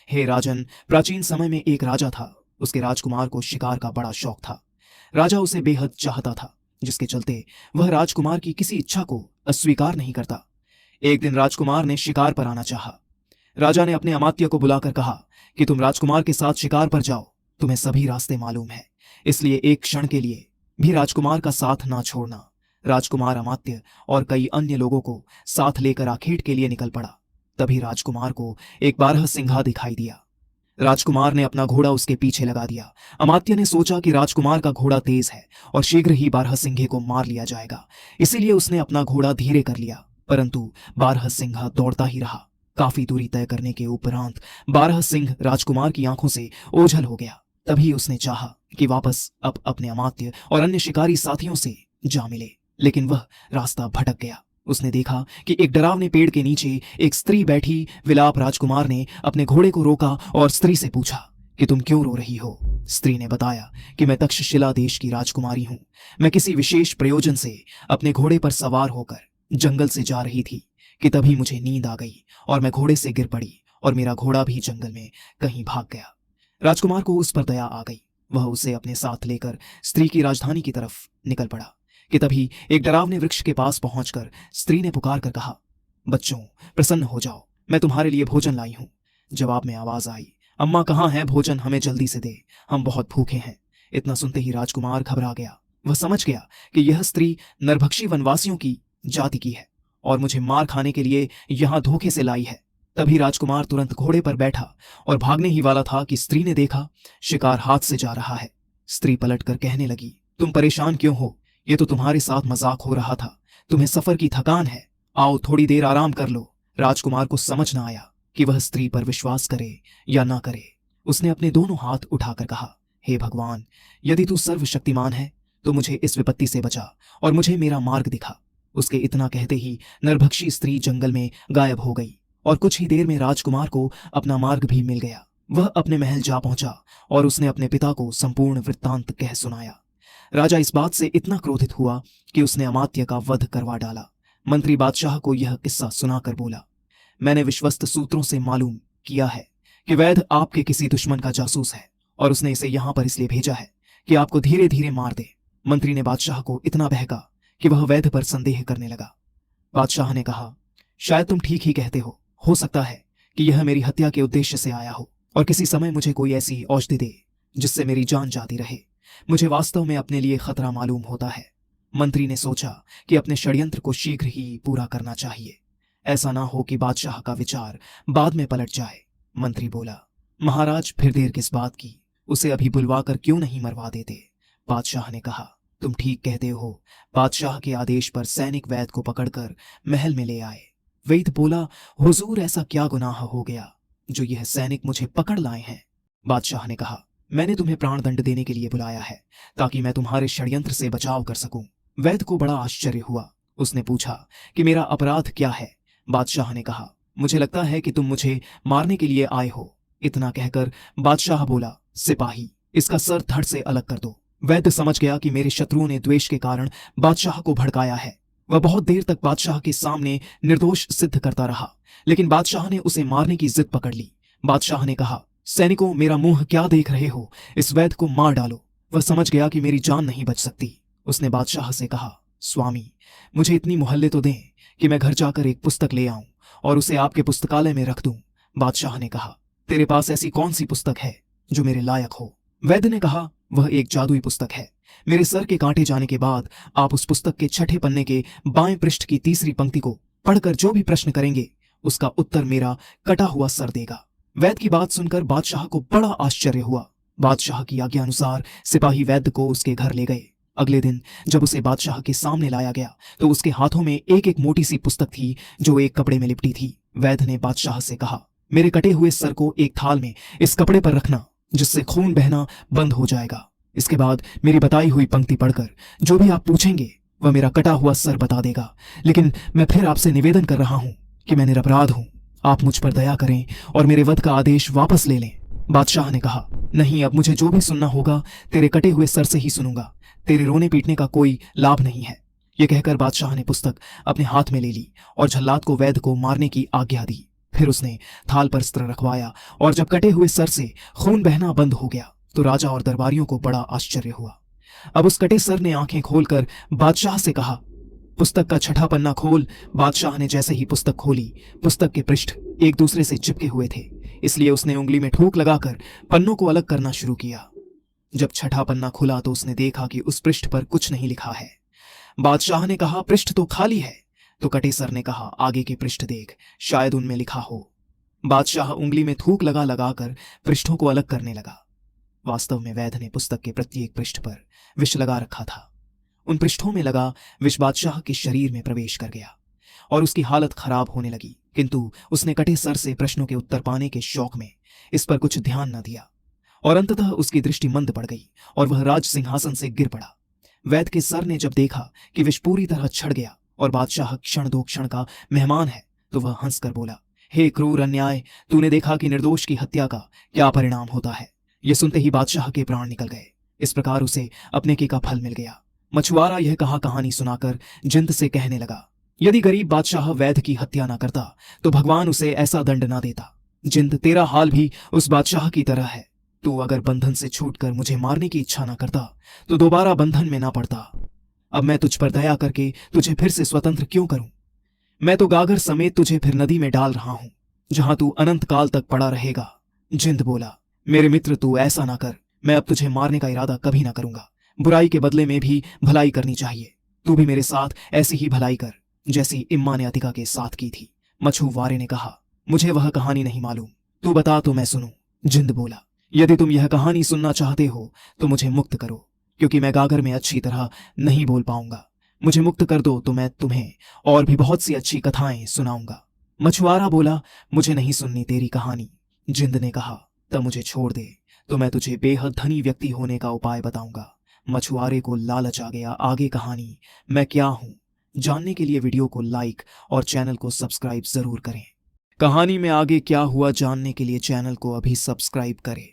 हे राजन, प्राचीन समय में एक राजा था। उसके राजकुमार को शिकार का बड़ा शौक था। राजा उसे बेहद चाहता था, जिसके चलते वह राजकुमार की किसी इच्छा को अस्वीकार नहीं करता। एक दिन राजकुमार ने शिकार पर आना चाहा। राजा ने अपने अमात्य को बुलाकर कहा कि तुम राजकुमार के साथ शिकार पर जाओ, तुम्हें सभी रास्ते मालूम है, इसलिए एक क्षण के लिए भी राजकुमार का साथ ना छोड़ना। राजकुमार अमात्य और कई अन्य लोगों को साथ लेकर आखेट के लिए निकल पड़ा। तभी राजकुमार को एक बारहसिंघा दिखाई दिया। राजकुमार ने अपना घोड़ा उसके पीछे लगा दिया। अमात्य ने सोचा कि राजकुमार का घोड़ा तेज है और शीघ्र ही बारहसिंघे को मार लिया जाएगा, इसीलिए उसने अपना घोड़ा धीरे कर लिया। परंतु बारहसिंघा दौड़ता ही रहा। काफी दूरी तय करने के उपरांत बारहसिंह राजकुमार की आंखों से ओझल हो गया। तभी उसने चाहा कि वापस अपने अमात्य और अन्य शिकारी साथियों से जा मिले, लेकिन वह रास्ता भटक गया। उसने देखा कि एक डरावने पेड़ के नीचे एक स्त्री बैठी। विलाप राजकुमार ने अपने घोड़े को रोका और स्त्री से पूछा कि तुम क्यों रो रही हो। स्त्री ने बताया कि मैं तक्षशिला देश की राजकुमारी हूं। मैं किसी विशेष प्रयोजन से अपने घोड़े पर सवार होकर जंगल से जा रही थी कि तभी मुझे नींद आ गई और मैं घोड़े से गिर पड़ी और मेरा घोड़ा भी जंगल में कहीं भाग गया। राजकुमार को उस पर दया आ गई। वह उसे अपने साथ लेकर स्त्री की राजधानी की तरफ निकल पड़ा कि तभी एक डरावने वृक्ष के पास पहुंचकर स्त्री ने पुकार कर कहा, बच्चों प्रसन्न हो जाओ, मैं तुम्हारे लिए भोजन लाई हूं। जवाब में आवाज आई, अम्मा कहाँ है, भोजन हमें जल्दी से दे, हम बहुत भूखे हैं। इतना सुनते ही राजकुमार घबरा गया। वह समझ गया कि यह स्त्री नरभक्षी वनवासियों की जाति की है और मुझे मार खाने के लिए यहां धोखे से लाई है। तभी राजकुमार तुरंत घोड़े पर बैठा और भागने ही वाला था कि स्त्री ने देखा शिकार हाथ से जा रहा है। स्त्री पलटकर कहने लगी, तुम परेशान क्यों हो, ये तो तुम्हारे साथ मजाक हो रहा था, तुम्हें सफर की थकान है, आओ थोड़ी देर आराम कर लो। राजकुमार को समझ न आया कि वह स्त्री पर विश्वास करे या ना करे। उसने अपने दोनों हाथ उठाकर कहा, हे भगवान, यदि तू सर्वशक्तिमान है तो मुझे इस विपत्ति से बचा और मुझे मेरा मार्ग दिखा। उसके इतना कहते ही नरभक्षी स्त्री जंगल में गायब हो गई और कुछ ही देर में राजकुमार को अपना मार्ग भी मिल गया। वह अपने महल जा पहुंचा और उसने अपने पिता को संपूर्ण वृत्तांत कह सुनाया। राजा इस बात से इतना क्रोधित हुआ कि उसने अमात्य का वध करवा डाला। मंत्री बादशाह को यह किस्सा सुनाकर बोला, मैंने विश्वस्त सूत्रों से मालूम किया है कि वैद्य आपके किसी दुश्मन का जासूस है और उसने इसे यहां पर इसलिए भेजा है कि आपको धीरे धीरे मार दे। मंत्री ने बादशाह को इतना बहका कि वह वैद्य पर संदेह करने लगा। बादशाह ने कहा, शायद तुम ठीक ही कहते हो सकता है कि यह मेरी हत्या के उद्देश्य से आया हो और किसी समय मुझे कोई ऐसी औषधि दे जिससे मेरी जान जाती रहे। मुझे वास्तव में अपने लिए खतरा मालूम होता है। मंत्री ने सोचा कि अपने षड्यंत्र को शीघ्र ही पूरा करना चाहिए, ऐसा ना हो कि बादशाह का विचार बाद में पलट जाए। मंत्री बोला, महाराज फिर देर किस बात की, उसे अभी बुलवाकर क्यों नहीं मरवा देते। बादशाह ने कहा, तुम ठीक कहते हो। बादशाह के आदेश पर सैनिक वैद्य को पकड़कर महल में ले आए। वैद्य बोला, हुजूर ऐसा क्या गुनाह हो गया जो यह सैनिक मुझे पकड़ लाए हैं। बादशाह ने कहा, मैंने तुम्हें प्राण दंड देने के लिए बुलाया है ताकि मैं तुम्हारे षड्यंत्र से बचाव कर सकूं। वैद्य को बड़ा आश्चर्य हुआ। उसने पूछा कि मेरा अपराध क्या है। बादशाह ने कहा, मुझे लगता है कि तुम मुझे मारने के लिए आए हो। इतना कहकर बादशाह बोला, सिपाही इसका सर धड़ से अलग कर दो। वैद्य समझ गया कि मेरे शत्रुओं ने द्वेष के कारण बादशाह को भड़काया है। वह बहुत देर तक बादशाह के सामने निर्दोष सिद्ध करता रहा, लेकिन बादशाह ने उसे मारने की जिद पकड़ ली। बादशाह ने कहा, सैनिकों मेरा मुंह क्या देख रहे हो, इस वैद्य को मार डालो। वह समझ गया कि मेरी जान नहीं बच सकती। उसने बादशाह से कहा, स्वामी मुझे इतनी मोहल्ले तो दें कि मैं घर जाकर एक पुस्तक ले आऊं और उसे आपके पुस्तकालय में रख दूं। बादशाह ने कहा, तेरे पास ऐसी कौन सी पुस्तक है जो मेरे लायक हो। वैद्य ने कहा, वह एक जादुई पुस्तक है। मेरे सर के काटे जाने के बाद आप उस पुस्तक के छठे पन्ने के बाएं पृष्ठ की तीसरी पंक्ति को पढ़कर जो भी प्रश्न करेंगे उसका उत्तर मेरा कटा हुआ सर देगा। वैद्य की बात सुनकर बादशाह को बड़ा आश्चर्य हुआ। बादशाह की आज्ञा अनुसार सिपाही वैद्य को उसके घर ले गए। अगले दिन जब उसे बादशाह के सामने लाया गया तो उसके हाथों में एक एक मोटी सी पुस्तक थी जो एक कपड़े में लिपटी थी। वैद्य ने बादशाह से कहा, मेरे कटे हुए सर को एक थाल में इस कपड़े पर रखना जिससे खून बहना बंद हो जाएगा। इसके बाद मेरी बताई हुई पंक्ति पढ़कर जो भी आप पूछेंगे वह मेरा कटा हुआ सर बता देगा। लेकिन मैं फिर आपसे निवेदन कर रहा हूं कि मैं निरपराध हूं, आप मुझ पर दया करें और मेरे वध का आदेश वापस ले लें। बादशाह ने कहा, नहीं, अब मुझे जो भी सुनना होगा तेरे कटे हुए सर से ही सुनूंगा। तेरे रोने पीटने का कोई लाभ नहीं है। यह कहकर बादशाह ने पुस्तक अपने हाथ में ले ली और झल्लाद को वैद्य को मारने की आज्ञा दी। फिर उसने थाल पर अस्त्र रखवाया और जब कटे हुए सर से खून बहना बंद हो गया तो राजा और दरबारियों को बड़ा आश्चर्य हुआ। अब उस कटे सर ने आंखें खोलकर बादशाह से कहा, पुस्तक का छठा पन्ना खोल। बादशाह ने जैसे ही पुस्तक खोली, पुस्तक के पृष्ठ एक दूसरे से चिपके हुए थे, इसलिए उसने उंगली में ठोक लगाकर पन्नों को अलग करना शुरू किया। जब छठा पन्ना खुला तो उसने देखा कि उस पृष्ठ पर कुछ नहीं लिखा है। बादशाह ने कहा, पृष्ठ तो खाली है। तो कटे सर ने कहा, आगे के पृष्ठ देख, शायद उनमें लिखा हो। बादशाह उंगली में थूक लगा लगाकर पृष्ठों को अलग करने लगा। वास्तव में वैद्य ने पुस्तक के प्रत्येक पृष्ठ पर विष लगा रखा था। उन पृष्ठों में लगा विष बादशाह के शरीर में प्रवेश कर गया और उसकी हालत खराब होने लगी, किंतु उसने कटे सर से प्रश्नों के उत्तर पाने के शौक में इस पर कुछ ध्यान न दिया और अंततः उसकी दृष्टि मंद पड़ गई और वह राज सिंहासन से गिर पड़ा। वैद्य के सर ने जब देखा कि विष पूरी तरह छड़ गया और बादशाह क्षण दो क्षण का मेहमान है तो वह हंसकर बोला, हे क्रूर अन्याय, तूने देखा कि निर्दोष की हत्या का क्या परिणाम होता है। यह सुनते ही बादशाह के प्राण निकल गए। इस प्रकार उसे अपने की का फल मिल गया। मछुआरा यह कहानी सुनाकर जिंद से कहने लगा, यदि गरीब बादशाह वैद्य की हत्या न करता तो भगवान उसे ऐसा दंड न देता। जिंद, तेरा हाल भी उस बादशाह की तरह है। तू अगर बंधन से छूटकर मुझे मारने की इच्छा न करता तो दोबारा बंधन में ना पड़ता। अब मैं तुझ पर दया करके तुझे फिर से स्वतंत्र क्यों करूं? मैं तो गागर समेत तुझे फिर नदी में डाल रहा हूं, जहां तू अनंत काल तक पड़ा रहेगा। जिंद बोला, मेरे मित्र, तू ऐसा ना कर। मैं अब तुझे मारने का इरादा कभी ना करूंगा। बुराई के बदले में भी भलाई करनी चाहिए। तू भी मेरे साथ ऐसी ही भलाई कर जैसी इम्मा ने अतिका के साथ की थी। मछुआरे ने कहा, मुझे वह कहानी नहीं मालूम, तू बता तो मैं सुनूं। जिंद बोला, यदि तुम यह कहानी सुनना चाहते हो तो मुझे मुक्त करो, क्योंकि मैं गागर में अच्छी तरह नहीं बोल पाऊंगा। मुझे मुक्त कर दो तो मैं तुम्हें और भी बहुत सी अच्छी कथाएं सुनाऊंगा। मछुआरा बोला, मुझे नहीं सुननी तेरी कहानी। जिंद ने कहा, तब मुझे छोड़ दे तो मैं तुझे बेहद धनी व्यक्ति होने का उपाय बताऊंगा। मछुआरे को लालच आ गया। आगे कहानी मैं क्या हूं जानने के लिए वीडियो को लाइक और चैनल को सब्सक्राइब जरूर करें। कहानी में आगे क्या हुआ जानने के लिए चैनल को अभी सब्सक्राइब करें।